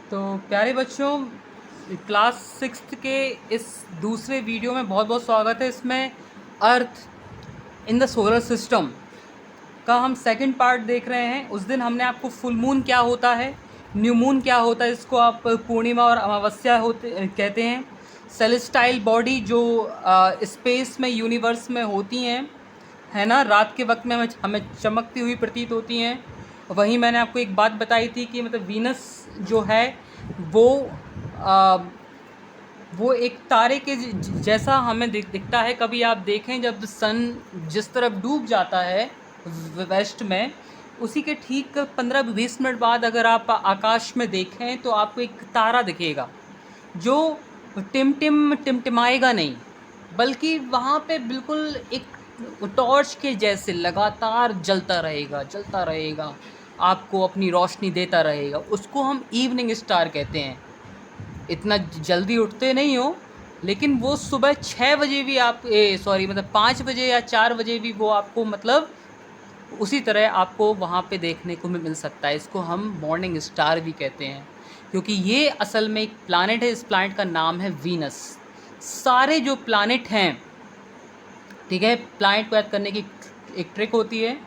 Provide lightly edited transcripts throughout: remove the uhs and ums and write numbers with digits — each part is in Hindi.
तो प्यारे बच्चों, क्लास सिक्स्थ के इस दूसरे वीडियो में बहुत बहुत स्वागत है। इसमें अर्थ इन द सोलर सिस्टम का हम सेकंड पार्ट देख रहे हैं। उस दिन हमने आपको फुल मून क्या होता है, न्यू मून क्या होता है, इसको आप पूर्णिमा और अमावस्या होते कहते हैं। सेलेस्टाइल बॉडी जो स्पेस में यूनिवर्स में होती हैं, है ना, रात के वक्त में हमें चमकती हुई प्रतीत होती हैं। वहीं मैंने आपको एक बात बताई थी कि मतलब वीनस जो है वो आ, वो एक तारे के जैसा हमें दिखता है। कभी आप देखें जब सन जिस तरफ डूब जाता है वेस्ट में, उसी के ठीक 15-20 मिनट बाद अगर आप आकाश में देखें तो आपको एक तारा दिखेगा जो टिमटिमाएगा नहीं, बल्कि वहाँ पे बिल्कुल एक टॉर्च के जैसे लगातार जलता रहेगा, आपको अपनी रोशनी देता रहेगा। उसको हम इवनिंग स्टार कहते हैं। इतना जल्दी उठते नहीं हो, लेकिन वो सुबह 6 बजे भी आप मतलब 5 बजे या 4 बजे भी वो आपको मतलब उसी तरह आपको वहाँ पे देखने को मिल सकता है। इसको हम मॉर्निंग स्टार भी कहते हैं, क्योंकि ये असल में एक प्लैनेट है। इस प्लैनेट का नाम है वीनस। सारे जो प्लैनेट हैं, ठीक है, प्लैनेट को याद करने की एक ट्रिक होती है।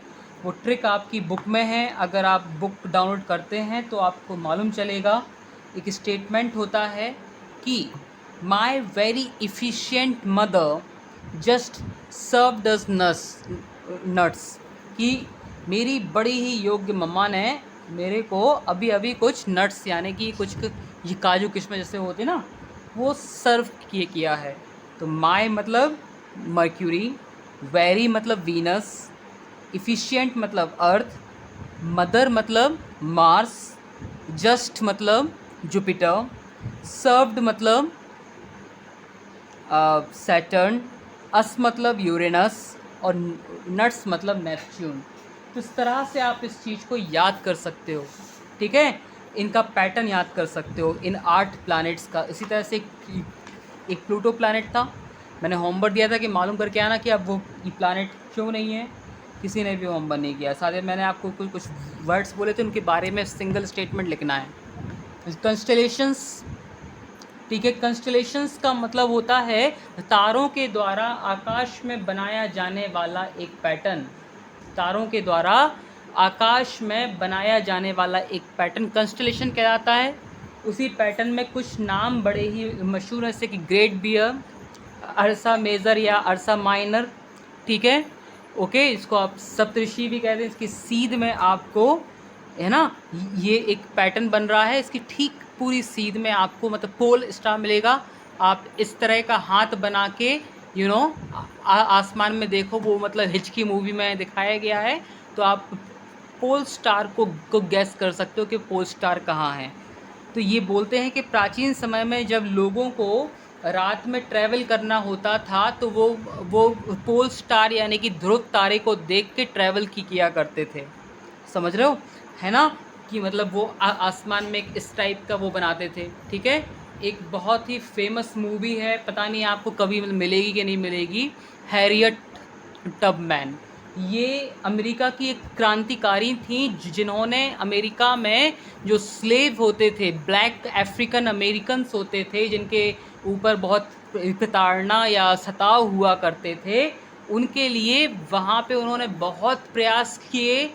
वो ट्रिक आपकी बुक में है। अगर आप बुक डाउनलोड करते हैं तो आपको मालूम चलेगा। एक स्टेटमेंट होता है कि my very efficient mother just serve doughnuts, कि मेरी बड़ी ही योग्य मम्मा ने मेरे को अभी अभी कुछ नट्स यानी कि कुछ ये काजू किशमिश जैसे होते ना, वो सर्व किया है। तो माई मतलब मर्क्यूरी, वेरी मतलब वीनस, इफ़िशियंट मतलब अर्थ, मदर मतलब मार्स, जस्ट मतलब जुपिटर, सर्व्ड मतलब सैटर्न, अस मतलब यूरेनस और नट्स मतलब नेपच्यून। तो इस तरह से आप इस चीज़ को याद कर सकते हो, ठीक है। इनका पैटर्न याद कर सकते हो इन 8 प्लैनेट्स का। इसी तरह से एक प्लूटो प्लैनेट था। मैंने होमवर्क दिया था कि मालूम करके आना कि अब वो प्लैनेट क्यों नहीं है। किसी ने भी होमवर्क नहीं किया। साथ ही मैंने आपको कुछ वर्ड्स बोले थे, उनके बारे में सिंगल स्टेटमेंट लिखना है। कंस्टेलेशंस, ठीक है। कंस्टेलेशंस का मतलब होता है तारों के द्वारा आकाश में बनाया जाने वाला एक पैटर्न। तारों के द्वारा आकाश में बनाया जाने वाला एक पैटर्न कंस्टेलेशन कहलाता है। उसी पैटर्न में कुछ नाम बड़े ही मशहूर हैं, जैसे कि ग्रेट बियर, अर्सा मेजर या अर्सा माइनर, ठीक है, ओके। इसको आप सप्तऋषि भी कहते हैं। इसकी सीध में आपको, है ना, ये एक पैटर्न बन रहा है। इसकी ठीक पूरी सीध में आपको मतलब पोल स्टार मिलेगा। आप इस तरह का हाथ बना के आसमान में देखो, वो मतलब हिचकी मूवी में दिखाया गया है। तो आप पोल स्टार को गैस कर सकते हो कि पोल स्टार कहाँ है। तो ये बोलते हैं कि प्राचीन समय में जब लोगों को रात में ट्रैवल करना होता था तो वो पोल स्टार यानी कि ध्रुव तारे को देख के ट्रैवल किया करते थे। समझ रहे हो, है ना, कि मतलब वो आसमान में इस टाइप का वो बनाते थे, ठीक है। एक बहुत ही फेमस मूवी है, पता नहीं आपको कभी मिलेगी कि नहीं मिलेगी, हैरियट टबमैन। ये अमेरिका की एक क्रांतिकारी थी जिन्होंने अमेरिका में जो स्लेव होते थे, ब्लैक अफ्रीकन अमेरिकन्स होते थे, जिनके ऊपर बहुत प्रताड़ना या सताव हुआ करते थे, उनके लिए वहाँ पे उन्होंने बहुत प्रयास किए।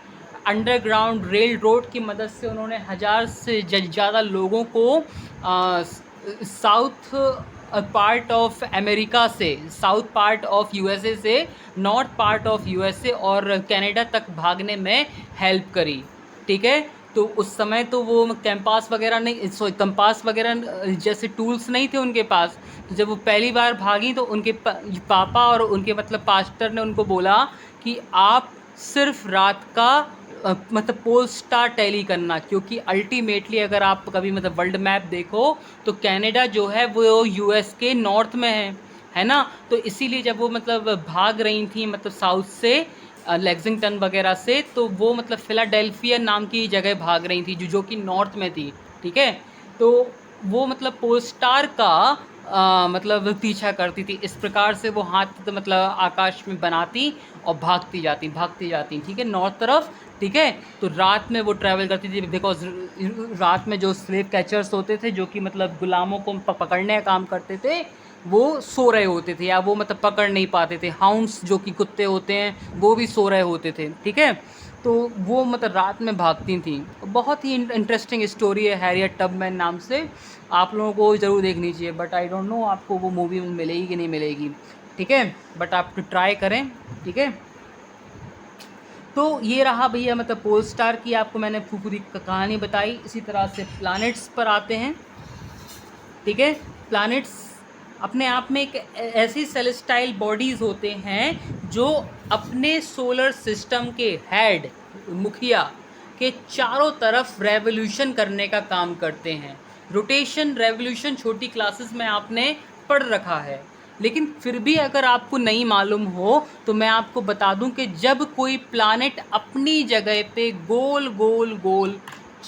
अंडरग्राउंड रेल रोड की मदद से उन्होंने 1000 से ज़्यादा लोगों को साउथ पार्ट ऑफ अमेरिका से, साउथ पार्ट ऑफ यूएसए से नॉर्थ पार्ट ऑफ यूएसए और कनाडा तक भागने में हेल्प करी, ठीक है। तो उस समय तो वो कंपास वगैरह जैसे टूल्स नहीं थे उनके पास। तो जब वो पहली बार भागी तो उनके पापा और उनके मतलब पास्टर ने उनको बोला कि आप सिर्फ रात का मतलब पोल स्टार टैली करना, क्योंकि अल्टीमेटली अगर आप कभी मतलब वर्ल्ड मैप देखो तो कनाडा जो है वो यूएस के नॉर्थ में है ना। तो इसीलिए जब वो मतलब भाग रही थी मतलब साउथ से लेक्सिंगटन वगैरह से, तो वो मतलब फिलाडेल्फिया नाम की जगह भाग रही थी जो कि नॉर्थ में थी, ठीक है। तो वो मतलब पोल स्टार का मतलब पीछा करती थी। इस प्रकार से वो हाथ मतलब आकाश में बनाती और भागती जाती, ठीक है, नॉर्थ तरफ ठीक है। तो रात में वो ट्रैवल करती थी, बिकॉज रात में जो स्लेव कैचर्स होते थे, जो कि मतलब गुलामों को पकड़ने का काम करते थे, वो सो रहे होते थे, या वो मतलब पकड़ नहीं पाते थे। हाउंड्स जो कि कुत्ते होते हैं वो भी सो रहे होते थे, ठीक है। तो वो मतलब रात में भागती थी। बहुत ही इंटरेस्टिंग स्टोरी है हैरियट टबमैन नाम से, आप लोगों को ज़रूर देखनी चाहिए। बट आई डोंट नो आपको वो मूवी मिलेगी कि नहीं मिलेगी, ठीक है, बट आप ट्राई करें, ठीक है। तो ये रहा भैया मतलब पोल स्टार की आपको मैंने पूरी कहानी बताई। इसी तरह से प्लैनेट्स पर आते हैं, ठीक है। प्लैनेट्स अपने आप में एक ऐसी सेलेस्टाइल बॉडीज़ होते हैं जो अपने सोलर सिस्टम के हेड, मुखिया के चारों तरफ रेवोल्यूशन करने का काम करते हैं। रोटेशन, रेवोल्यूशन छोटी क्लासेस में आपने पढ़ रखा है, लेकिन फिर भी अगर आपको नहीं मालूम हो तो मैं आपको बता दूं कि जब कोई प्लैनेट अपनी जगह पे गोल गोल गोल,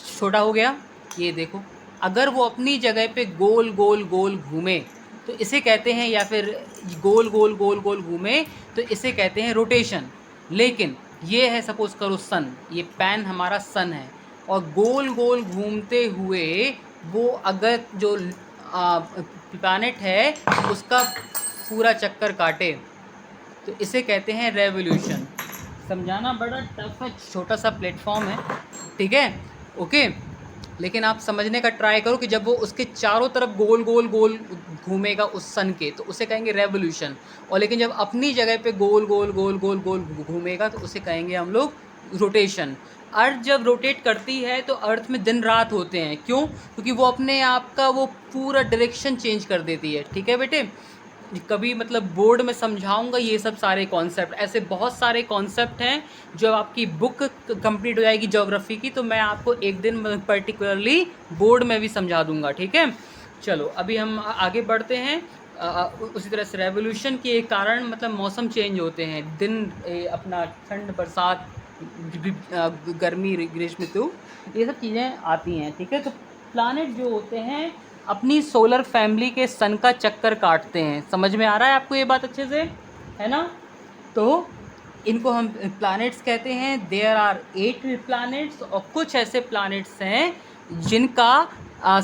छोटा हो गया ये देखो, अगर वो अपनी जगह पे गोल गोल गोल घूमे तो इसे कहते हैं, या फिर गोल गोल गोल गोल घूमे तो इसे कहते हैं रोटेशन। लेकिन ये है सपोज करो सन, ये पैन हमारा सन है, और गोल गोल घूमते हुए वो अगर जो प्लैनेट है उसका पूरा चक्कर काटे तो इसे कहते हैं रेवोल्यूशन। समझाना बड़ा टफ है, छोटा सा प्लेटफॉर्म है, ठीक है, ओके। लेकिन आप समझने का ट्राई करो कि जब वो उसके चारों तरफ गोल गोल गोल घूमेगा उस सन के तो उसे कहेंगे रेवोल्यूशन, और लेकिन जब अपनी जगह पे गोल गोल गोल गोल गोल घूमेगा तो उसे कहेंगे हम लोग रोटेशन। अर्थ जब रोटेट करती है तो अर्थ में दिन रात होते हैं, क्यों? क्योंकि वो अपने आप का वो पूरा डायरेक्शन चेंज कर देती है, ठीक है बेटे। कभी मतलब बोर्ड में समझाऊंगा ये सब सारे कॉन्सेप्ट, ऐसे बहुत सारे कॉन्सेप्ट हैं। जब आपकी बुक कंप्लीट हो जाएगी ज्योग्राफी की तो मैं आपको एक दिन पर्टिकुलरली बोर्ड में भी समझा दूंगा, ठीक है। चलो अभी हम आगे बढ़ते हैं। उसी तरह से रेवोल्यूशन के कारण मतलब मौसम चेंज होते हैं, दिन अपना ठंड, बरसात, गर्मी, ग्रीष्म ऋतु, ये सब चीज़ें आती हैं, ठीक है। तो प्लानेट जो होते हैं अपनी सोलर फैमिली के सन का चक्कर काटते हैं। समझ में आ रहा है आपको ये बात अच्छे से, है ना? तो इनको हम प्लैनेट्स कहते हैं। देयर आर 8 प्लैनेट्स, और कुछ ऐसे प्लैनेट्स हैं जिनका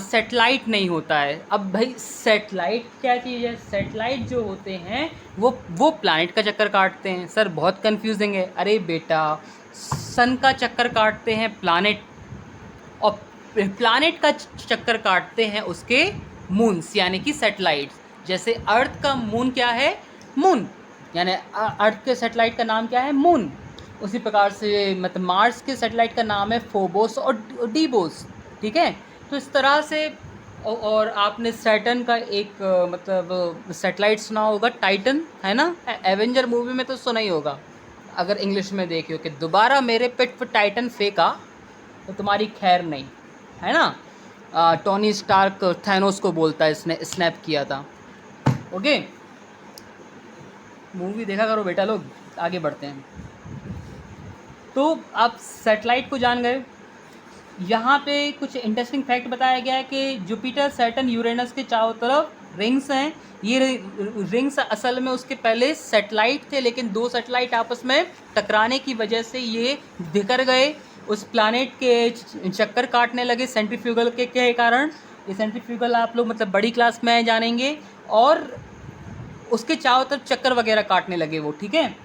सेटेलाइट नहीं होता है। अब भाई सेटेलाइट क्या चीज़ है? सेटेलाइट जो होते हैं वो प्लैनेट का चक्कर काटते हैं। सर बहुत कंफ्यूजिंग है। अरे बेटा, सन का चक्कर काटते हैं प्लैनेट, और प्लैनेट का चक्कर काटते हैं उसके मून्स यानी कि सैटेलाइट्स। जैसे अर्थ का मून क्या है? मून, यानी अर्थ के सैटेलाइट का नाम क्या है? मून। उसी प्रकार से मतलब मार्स के सैटेलाइट का नाम है फोबोस और डीबोस, ठीक है। तो इस तरह से और आपने सैटर्न का एक मतलब सैटेलाइट सुना होगा, टाइटन, है ना? एवेंजर मूवी में तो सुना ही होगा, अगर इंग्लिश में देखियो कि दोबारा मेरे पेट पर टाइटन फेंका तो तुम्हारी खैर नहीं, है ना? टोनी स्टार्क थैनोस को बोलता है, इसने स्नैप किया था, ओके। मूवी देखा करो बेटा लोग। आगे बढ़ते हैं। तो आप सैटेलाइट को जान गए। यहाँ पे कुछ इंटरेस्टिंग फैक्ट बताया गया है कि जुपिटर, सैटर्न, यूरेनस के चारों तरफ रिंग्स हैं। ये रिंग्स असल में उसके पहले सैटेलाइट थे, लेकिन दो सैटेलाइट आपस में टकराने की वजह से ये बिखर गए, उस प्लैनेट के चक्कर काटने लगे सेंट्रीफ्यूगल के कारण। ये सेंट्रीफ्यूगल आप लोग मतलब बड़ी क्लास में जानेंगे, और उसके चारों तरफ चक्कर वगैरह काटने लगे वो, ठीक है।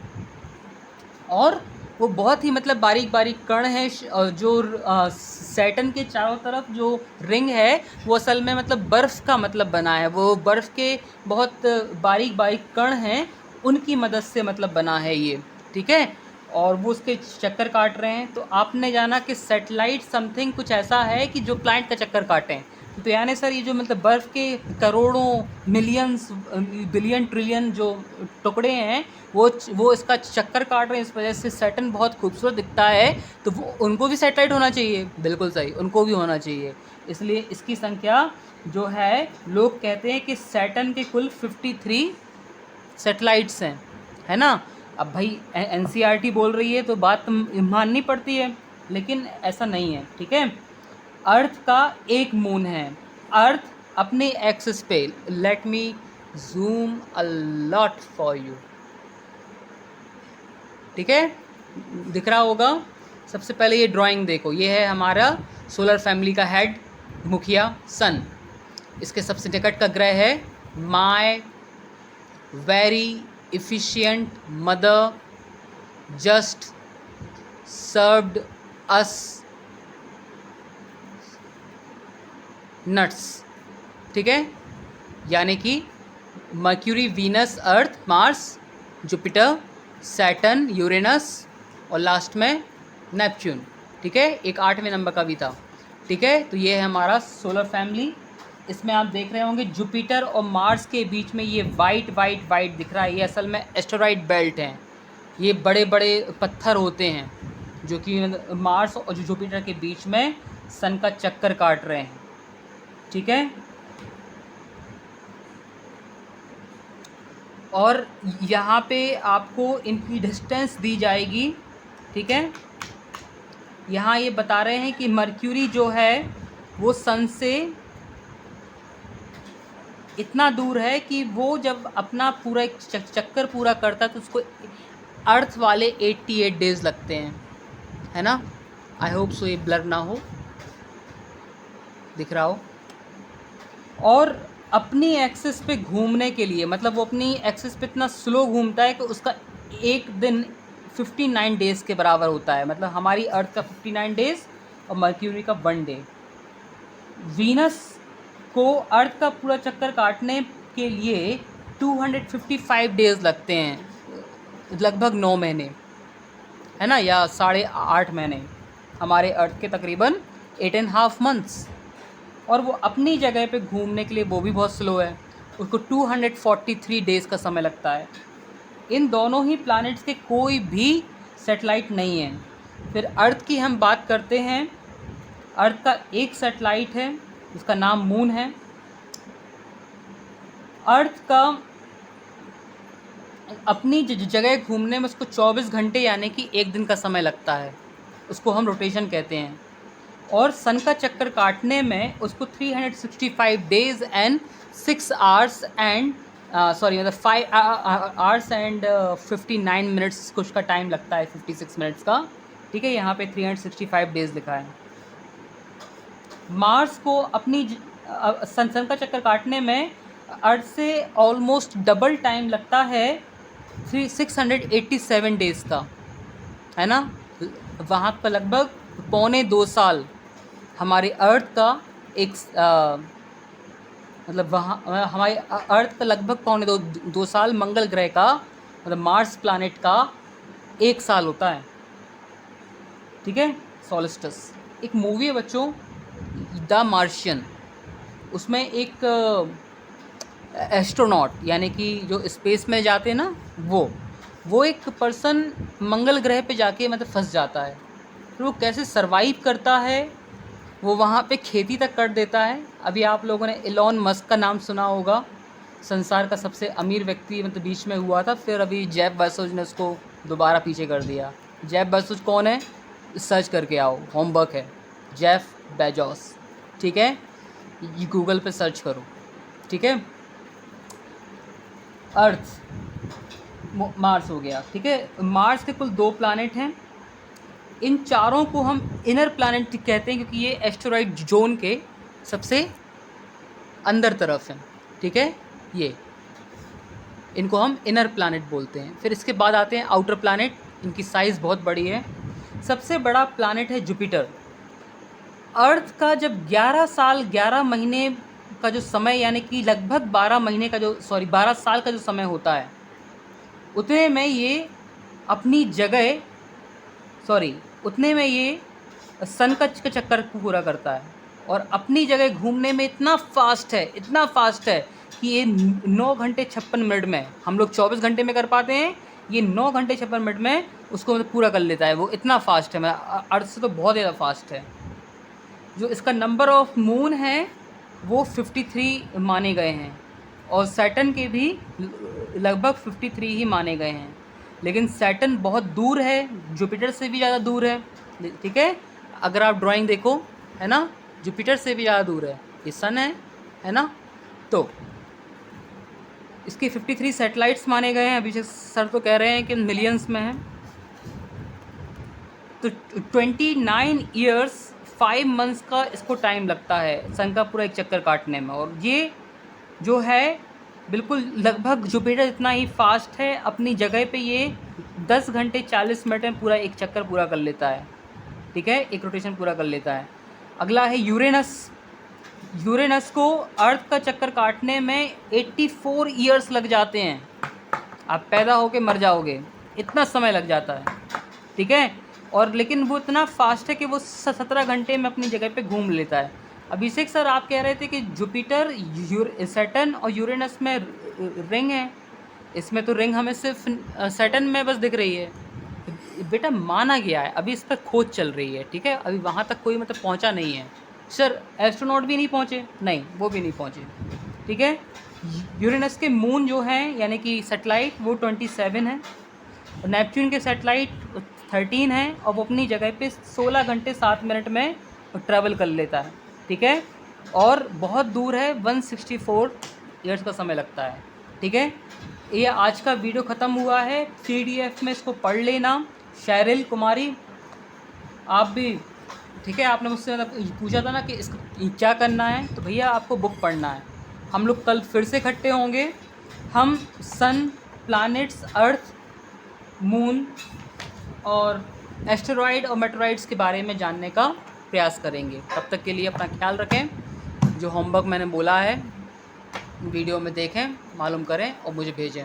और वो बहुत ही मतलब बारीक बारीक कण है, जो सैटर्न के चारों तरफ जो रिंग है वो असल में मतलब बर्फ़ का मतलब बना है। वो बर्फ़ के बहुत बारीक बारीक कण हैं, उनकी मदद से मतलब बना है ये, ठीक है। और वो उसके चक्कर काट रहे हैं। तो आपने जाना कि सैटेलाइट समथिंग कुछ ऐसा है कि जो प्लैनेट का चक्कर काटें। तो यानी सर ये जो मतलब बर्फ़ के करोड़ों, मिलियंस, बिलियन, ट्रिलियन जो टुकड़े हैं वो इसका चक्कर काट रहे हैं, इस वजह से सैटर्न बहुत खूबसूरत दिखता है। तो वो उनको भी सैटेलाइट होना चाहिए, बिल्कुल सही, उनको भी होना चाहिए। इसलिए इसकी संख्या जो है, लोग कहते हैं कि सैटर्न के कुल 53 सैटेलाइट्स हैं, है ना। अब भाई एनसीईआरटी बोल रही है तो बात माननी पड़ती है, लेकिन ऐसा नहीं है, ठीक है। अर्थ का एक मून है। अर्थ अपने एक्सिस पे, let me zoom a lot for you, ठीक है, दिख रहा होगा। सबसे पहले ये ड्राइंग देखो, ये है हमारा सोलर फैमिली का हेड, मुखिया सन। इसके सबसे निकट का ग्रह है my very efficient mother just served us nuts, ठीक है। यानी कि मर्क्यूरी, वीनस, अर्थ, मार्स, जुपिटर, सैटर्न, यूरेनस और लास्ट में नेपच्यून, ठीक है। एक 8वें नंबर का भी था, ठीक है। तो ये है हमारा सोलर फैमिली। इसमें आप देख रहे होंगे जुपिटर और मार्स के बीच में ये वाइट वाइट वाइट दिख रहा है, ये असल में एस्टेरॉइड बेल्ट हैं। ये बड़े बड़े पत्थर होते हैं जो कि मार्स और जुपिटर के बीच में सन का चक्कर काट रहे हैं, ठीक है। और यहाँ पे आपको इनकी डिस्टेंस दी जाएगी, ठीक है। यहाँ ये बता रहे हैं कि मर्क्यूरी जो है वो सन से इतना दूर है कि वो जब अपना पूरा एक चक्कर पूरा करता है तो उसको अर्थ वाले 88 डेज़ लगते हैं, है ना। आई होप सो ये ब्लर ना हो, दिख रहा हो। और अपनी एक्सिस पे घूमने के लिए, मतलब वो अपनी एक्सिस पे इतना स्लो घूमता है कि उसका एक दिन 59 डेज़ के बराबर होता है। मतलब हमारी अर्थ का 59 डेज़ और मर्क्यूरी का 1 डे। वीनस को अर्थ का पूरा चक्कर काटने के लिए 255 डेज़ लगते हैं, लगभग 9 महीने, है ना, या 8.5 महीने। हमारे अर्थ के तकरीबन 8.5 मंथ्स। और वो अपनी जगह पे घूमने के लिए वो भी बहुत स्लो है, उसको 243 डेज़ का समय लगता है। इन दोनों ही प्लैनेट्स के कोई भी सैटेलाइट नहीं है। फिर अर्थ की हम बात करते हैं। अर्थ का एक सैटेलाइट है जिसका नाम मून है। अर्थ का अपनी जगह घूमने में उसको 24 घंटे यानी कि 1 दिन का समय लगता है, उसको हम रोटेशन कहते हैं। और सन का चक्कर काटने में उसको 365 डेज़ एंड 6 आवर्स एंड मतलब 5 आवर्स एंड 59 मिनट्स कुछ का टाइम लगता है, 56 मिनट्स का, ठीक है। यहाँ पे 365 डेज़ लिखा है। मार्स को अपनी सन का चक्कर काटने में अर्थ से ऑलमोस्ट डबल टाइम लगता है, 687 डेज़ का, है ना। वहाँ पर लगभग 2.25 साल हमारे अर्थ का एक मतलब वहाँ हमारे अर्थ का लगभग 2.25 साल, मंगल ग्रह का मतलब मार्स प्लैनेट का 1 साल होता है, ठीक है। सोलिस्टिस एक मूवी है बच्चों, द मार्शियन। उसमें एक एस्ट्रोनॉट यानी कि जो स्पेस में जाते हैं ना, वो एक पर्सन मंगल ग्रह पे जाके मतलब फंस जाता है। फिर वो कैसे सरवाइव करता है, वो वहाँ पे खेती तक कर देता है। अभी आप लोगों ने एलॉन मस्क का नाम सुना होगा, संसार का सबसे अमीर व्यक्ति मतलब बीच में हुआ था, फिर अभी जेफ बेजोस ने उसको दोबारा पीछे कर दिया। जेफ बेजोस कौन है, सर्च करके आओ, होमवर्क है, जेफ बेजोस, ठीक है। ये गूगल पे सर्च करो, ठीक है। अर्थ, मार्स हो गया, ठीक है। मार्स के कुल 2 प्लैनेट हैं। इन चारों को हम इनर प्लैनेट कहते हैं क्योंकि ये एस्टेरॉइड जोन के सबसे अंदर तरफ हैं, ठीक है। ये इनको हम इनर प्लैनेट बोलते हैं। फिर इसके बाद आते हैं आउटर प्लैनेट, इनकी साइज़ बहुत बड़ी है। सबसे बड़ा प्लैनेट है जुपिटर। अर्थ का जब 11 साल 11 महीने का जो समय यानी कि लगभग 12 महीने का जो 12 साल का जो समय होता है, उतने में ये अपनी जगह उतने में ये सन का चक्कर पूरा करता है। और अपनी जगह घूमने में इतना फास्ट है कि ये 9 घंटे 56 मिनट में, हम लोग 24 घंटे में कर पाते हैं, ये 9 घंटे 56 मिनट में उसको मतलब पूरा कर लेता है। वो इतना फास्ट है, अर्थ से तो बहुत ज़्यादा फास्ट है। जो इसका नंबर ऑफ मून है वो 53 माने गए हैं और सैटर्न के भी लगभग 53 ही माने गए हैं। लेकिन सैटर्न बहुत दूर है, जुपिटर से भी ज़्यादा दूर है, ठीक है। अगर आप ड्राइंग देखो, है ना, जुपिटर से भी ज़्यादा दूर है, ये सन है ना। तो इसके 53 सैटेलाइट्स माने गए हैं। अभी सर तो कह रहे हैं कि मिलियंस में है। तो 29 ईयर्स 5 मंथ्स का इसको टाइम लगता है सन का पूरा एक चक्कर काटने में। और ये जो है बिल्कुल लगभग जुपिटर इतना ही फास्ट है, अपनी जगह पे ये 10 घंटे 40 मिनट में पूरा एक चक्कर पूरा कर लेता है, ठीक है, एक रोटेशन पूरा कर लेता है। अगला है यूरेनस। यूरेनस को अर्थ का चक्कर काटने में 84 ईयर्स लग जाते हैं। आप पैदा होके मर जाओगे, इतना समय लग जाता है, ठीक है। और लेकिन वो इतना फास्ट है कि वो 17 घंटे में अपनी जगह पे घूम लेता है। अभिषेक सर, आप कह रहे थे कि जुपिटर, सैटर्न और यूरेनस में रिंग है, इसमें तो रिंग हमें सिर्फ सैटर्न में बस दिख रही है। बेटा माना गया है, अभी इस पर खोज चल रही है, ठीक है, अभी वहाँ तक कोई मतलब पहुँचा नहीं है। सर एस्ट्रोनॉट भी नहीं पहुँचे? नहीं, वो भी नहीं पहुँचे, ठीक है। यूरेनस के मून जो हैं यानी कि सैटेलाइट वो 27 है, और नेपच्यून के सैटेलाइट 13 है, और वो अपनी जगह पे 16 घंटे 7 मिनट में ट्रैवल कर लेता है, ठीक है। और बहुत दूर है, 164 ईयर्स का समय लगता है, ठीक है। ये आज का वीडियो ख़त्म हुआ है, PDF में इसको पढ़ लेना। शैरिल कुमारी, आप भी, ठीक है, आपने मुझसे मतलब पूछा था ना कि इसको क्या करना है, तो भैया आपको बुक पढ़ना है। हम लोग कल फिर से इकट्ठे होंगे, हम सन, प्लैनेट्स, अर्थ, मून और एस्टेरॉयड और मेटेरॉइड्स के बारे में जानने का प्रयास करेंगे। तब तक के लिए अपना ख्याल रखें। जो होमवर्क मैंने बोला है वीडियो में देखें, मालूम करें और मुझे भेजें।